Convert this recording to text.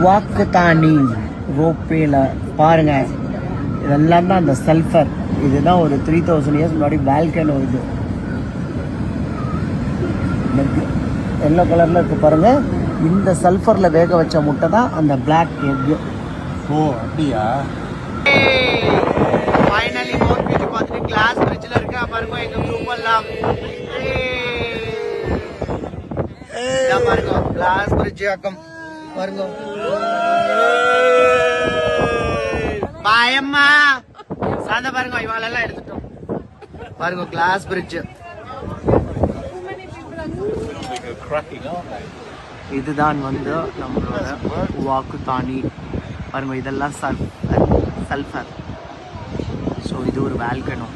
வாக்குத்தானி ரோப்பேல பாருங்க, இதெல்லாம் தான் அந்த சல்ஃபர். இதுதான் ஒரு 3000 இயர்ஸ் முன்னாடி வால்கனோ. இது எல்லோ கலர்ல இருக்கு பாருங்க. இந்த சல்ஃபர்ல வேக வச்ச முட்டை தான் அந்த பிளாக் எக். ஓ அப்படியா? ஃபைனலி மவுண்ட் பீச் பார்த்துட்டு கிளாஸ் பிரிட்ஜ்ல இருக்கா பாருங்க எங்க குரூப் எல்லாம். பாருங்க கிளாஸ் பிரிட்ஜ் ஆக்கம் பாருங்க. பாயம்மா சாந்த பாருங்க, இவாளெல்லாம் எடுத்துட்டோம் பாருங்க. கிளாஸ் பிரிட்ஜ் இதுதான் வந்து நம்மளோட வாக்குத்தானி பாருங்க. இதெல்லாம் சல்ஃபர். ஸோ இது ஒரு வால்கனோ.